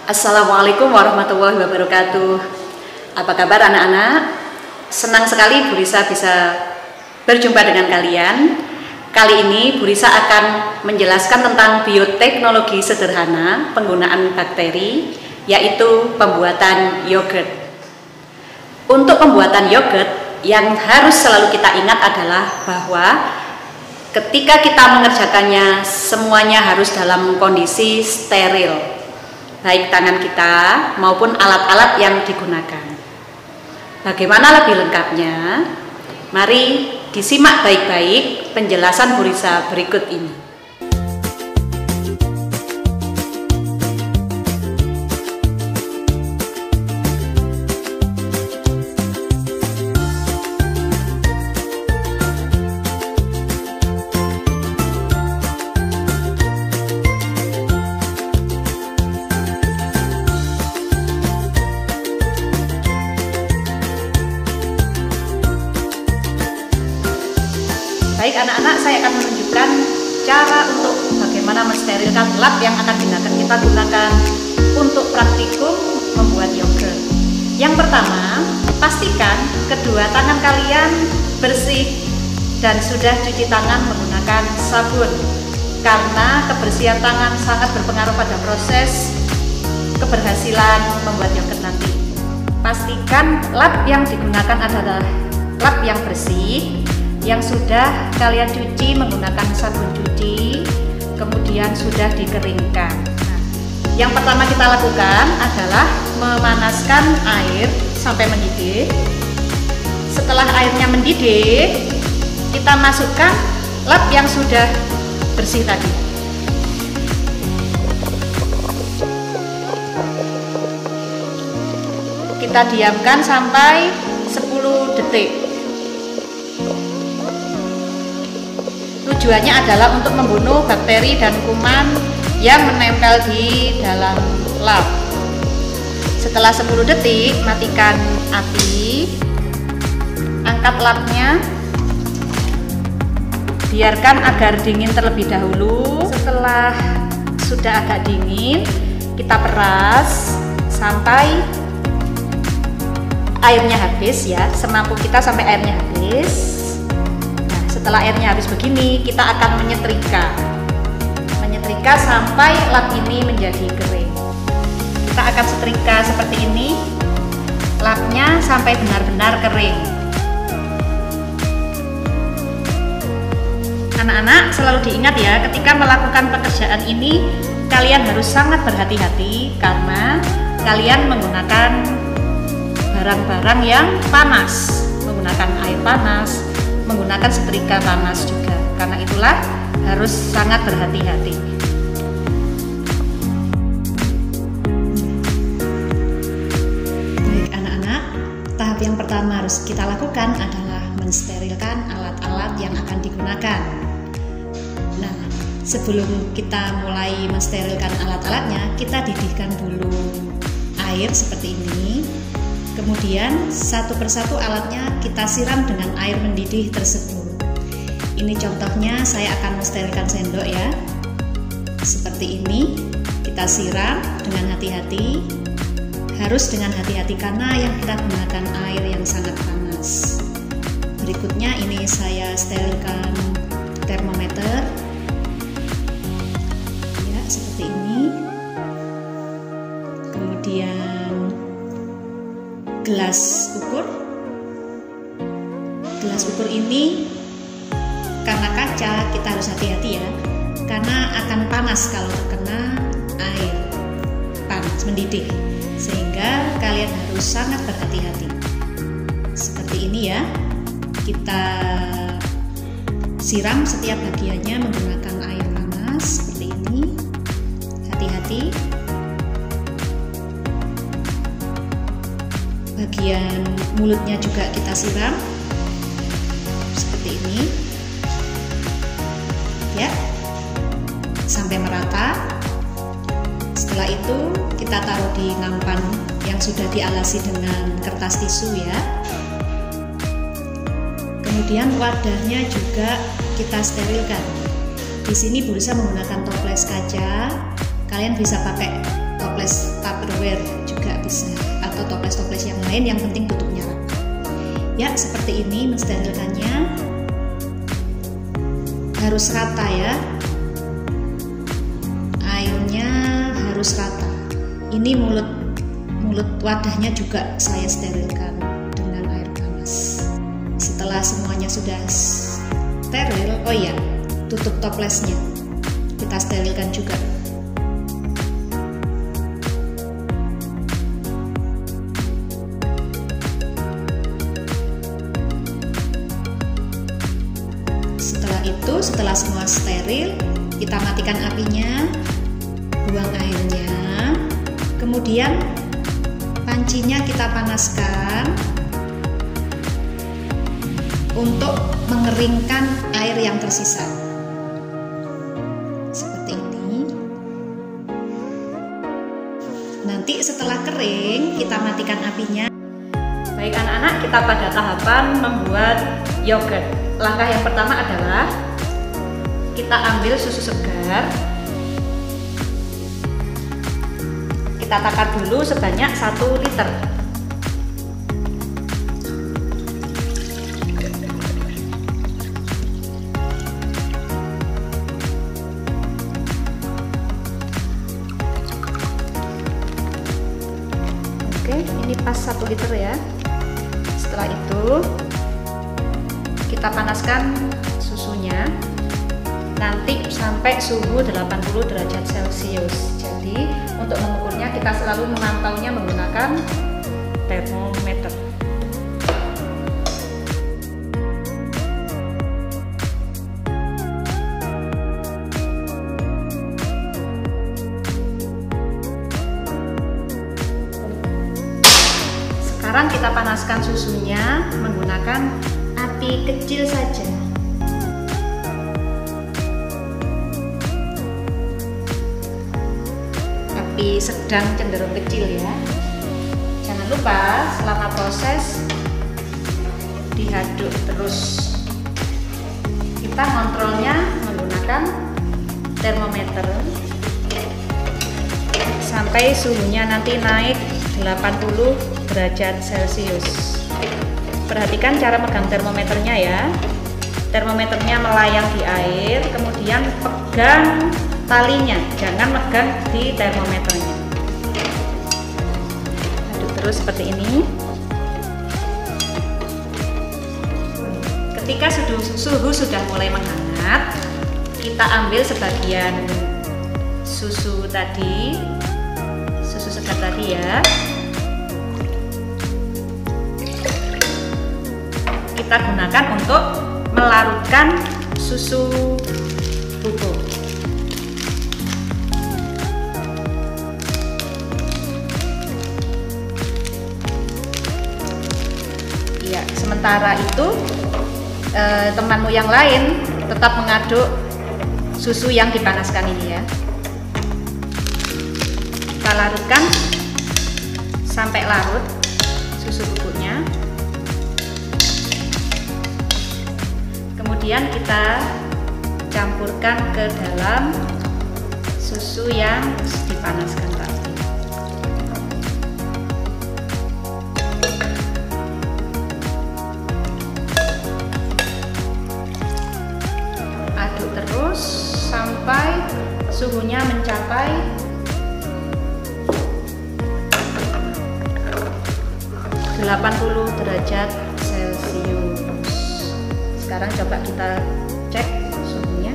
Assalamualaikum warahmatullahi wabarakatuh. Apa kabar anak-anak? Senang sekali Bu Risa bisa berjumpa dengan kalian. Kali ini Bu Risa akan menjelaskan tentang bioteknologi sederhana penggunaan bakteri, yaitu pembuatan yogurt. Untuk pembuatan yogurt, yang harus selalu kita ingat adalah bahwa ketika kita mengerjakannya, semuanya harus dalam kondisi steril, baik tangan kita maupun alat-alat yang digunakan. Bagaimana lebih lengkapnya? Mari disimak baik-baik penjelasan Bu Risa berikut ini. Baik anak-anak, saya akan menunjukkan cara untuk bagaimana mensterilkan lap yang akan kita gunakan untuk praktikum membuat yogurt. Yang pertama, pastikan kedua tangan kalian bersih dan sudah cuci tangan menggunakan sabun, karena kebersihan tangan sangat berpengaruh pada proses keberhasilan membuat yogurt nanti. Pastikan lap yang digunakan adalah lap yang bersih, yang sudah kalian cuci menggunakan sabun cuci, kemudian sudah dikeringkan. Nah, yang pertama kita lakukan adalah memanaskan air sampai mendidih. Setelah airnya mendidih, kita masukkan lap yang sudah bersih tadi. Kita diamkan sampai 10 detik. Tujuannya adalah untuk membunuh bakteri dan kuman yang menempel di dalam lap. Setelah 10 detik, matikan api, angkat lapnya, biarkan agar dingin terlebih dahulu. Setelah sudah agak dingin, kita peras sampai airnya habis ya, semampu kita sampai airnya habis. Setelah airnya habis begini, kita akan menyetrika sampai lap ini menjadi kering. Kita akan setrika seperti ini, lapnya sampai benar-benar kering. Anak-anak selalu diingat ya, ketika melakukan pekerjaan ini kalian harus sangat berhati-hati karena kalian menggunakan barang-barang yang panas, menggunakan air panas, menggunakan setrika panas juga. Karena itulah harus sangat berhati-hati. Baik anak-anak, tahap yang pertama harus kita lakukan adalah mensterilkan alat-alat yang akan digunakan. Nah, sebelum kita mulai mensterilkan alat-alatnya, kita didihkan dulu air seperti ini. Kemudian satu persatu alatnya kita siram dengan air mendidih tersebut. Ini contohnya, saya akan mensterilkan sendok ya. Seperti ini, kita siram dengan hati-hati. Harus dengan hati-hati karena yang kita gunakan air yang sangat panas. Berikutnya ini saya sterilkan termometer. Ya, seperti ini. Kemudian gelas ukur. Gelas ukur ini karena kaca, kita harus hati-hati ya, karena akan panas kalau terkena air panas mendidih, sehingga kalian harus sangat berhati-hati. Seperti ini ya, kita siram setiap bagiannya menggunakan air panas seperti ini. Hati-hati. Bagian mulutnya juga kita siram seperti ini ya, sampai merata. Setelah itu kita taruh di nampan yang sudah dialasi dengan kertas tisu ya. Kemudian wadahnya juga kita sterilkan. Di sini Bu Risa menggunakan toples kaca. Kalian bisa pakai toples tape Tupperware juga bisa, atau toples-toples yang lain, yang penting tutupnya rapat. Ya, seperti ini mensterilkannya. Harus rata ya, airnya harus rata. Ini mulut wadahnya juga saya sterilkan dengan air panas. Setelah semuanya sudah steril, oh ya, tutup toplesnya kita sterilkan juga. Setelah semua steril, kita matikan apinya, buang airnya, kemudian pancinya kita panaskan untuk mengeringkan air yang tersisa. Seperti ini. Nanti setelah kering, kita matikan apinya. Baik anak-anak, kita pada tahapan membuat yogurt. Langkah yang pertama adalah kita ambil susu segar, kita takar dulu sebanyak 1 liter. Oke, ini pas 1 liter ya. Setelah itu kita panaskan susunya nanti sampai suhu 80 derajat Celcius. Jadi untuk mengukurnya kita selalu memantaunya menggunakan termometer. Sekarang kita panaskan susunya menggunakan api kecil saja. Api sedang cenderung kecil ya. Jangan lupa selama proses diaduk terus. Kita kontrolnya menggunakan termometer sampai suhunya nanti naik 80 derajat Celcius. Perhatikan cara megang termometernya ya. Termometernya melayang di air, kemudian pegang talinya, jangan megang di termometernya. Aduk terus seperti ini. Ketika suhu sudah mulai menghangat, kita ambil sebagian susu tadi, susu segar tadi ya. Kita gunakan untuk melarutkan susu bubuk. Ya, sementara itu temanmu yang lain tetap mengaduk susu yang dipanaskan ini ya. Kita larutkan sampai larut susu bubuknya. Kemudian kita campurkan ke dalam susu yang dipanaskan tadi. Aduk terus sampai suhunya mencapai 80 derajat Celcius. Sekarang coba kita cek suhunya.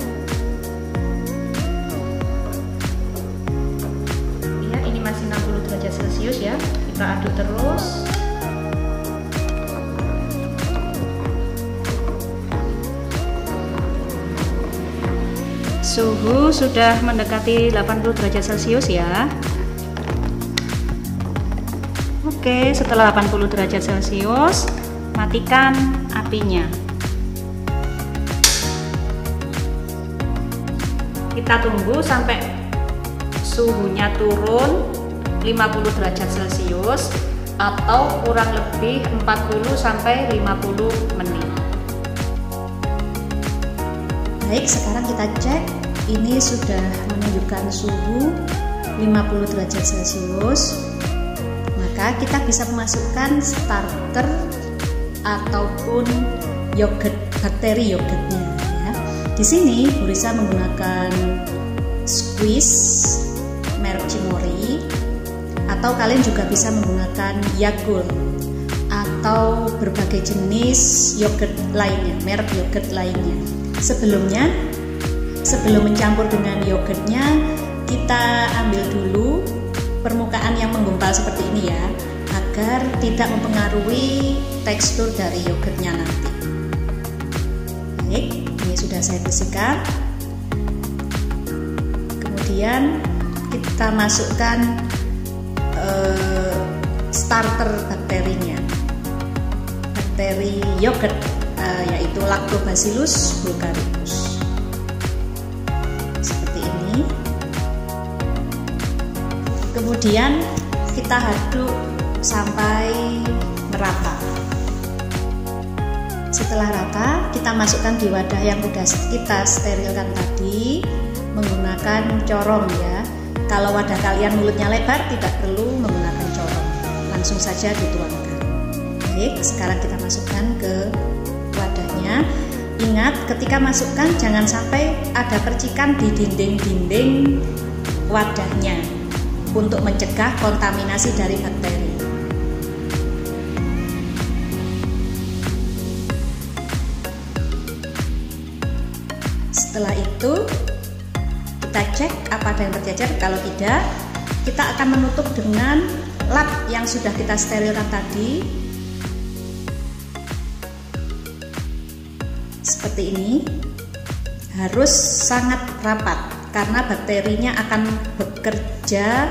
Iya, ini masih 60 derajat Celcius ya. Kita aduk terus. Suhu sudah mendekati 80 derajat Celcius ya. Oke, setelah 80 derajat Celcius, matikan apinya. Kita tunggu sampai suhunya turun 50 derajat Celcius atau kurang lebih 40 sampai 50 menit. Baik, sekarang kita cek. Ini sudah menunjukkan suhu 50 derajat Celcius, maka kita bisa memasukkan starter ataupun yogurt, bakteri yogurtnya ya. Di sini Bu Risa menggunakan squeeze merek Cimory, atau kalian juga bisa menggunakan Yakult atau berbagai jenis yogurt lainnya, merek yogurt lainnya. Sebelum mencampur dengan yogurtnya, kita ambil dulu permukaan yang menggumpal seperti ini ya, agar tidak mempengaruhi tekstur dari yogurtnya nanti. Baik, ini sudah saya bersihkan. Kemudian kita masukkan starter bakterinya, bakteri yogurt, yaitu Lactobacillus bulgaricus. Seperti ini. Kemudian kita aduk sampai merata. Setelah rata, kita masukkan di wadah yang sudah kita sterilkan tadi menggunakan corong ya. Kalau wadah kalian mulutnya lebar, tidak perlu menggunakan corong, langsung saja dituangkan. Baik, sekarang kita masukkan ke wadahnya. Ingat, ketika masukkan jangan sampai ada percikan di dinding-dinding wadahnya untuk mencegah kontaminasi dari bakteri. Setelah itu kita cek apa ada yang tercecer. Kalau tidak, kita akan menutup dengan lap yang sudah kita sterilkan tadi. Seperti ini. Harus sangat rapat karena bakterinya akan bekerja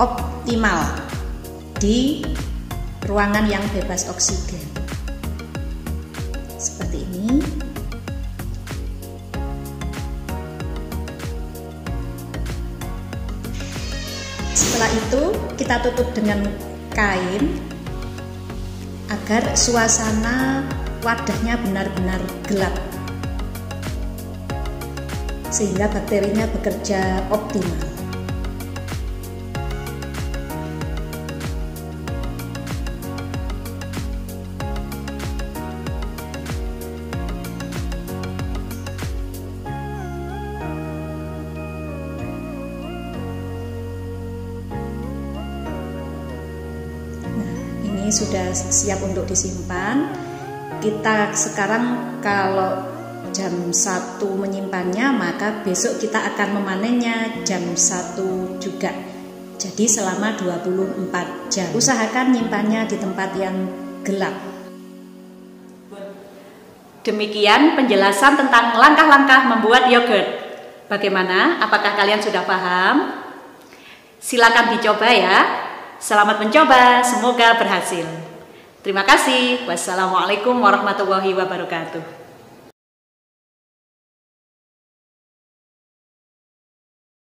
optimal di ruangan yang bebas oksigen. Seperti ini. Setelah itu kita tutup dengan kain agar suasana wadahnya benar-benar gelap sehingga bakterinya bekerja optimal. Ini sudah siap untuk disimpan. Kita sekarang kalau jam 1 menyimpannya, maka besok kita akan memanennya jam 1 juga. Jadi selama 24 jam. Usahakan nyimpannya di tempat yang gelap. Demikian penjelasan tentang langkah-langkah membuat yogurt. Bagaimana? Apakah kalian sudah paham? Silakan dicoba ya. Selamat mencoba, semoga berhasil. Terima kasih. Wassalamualaikum warahmatullahi wabarakatuh.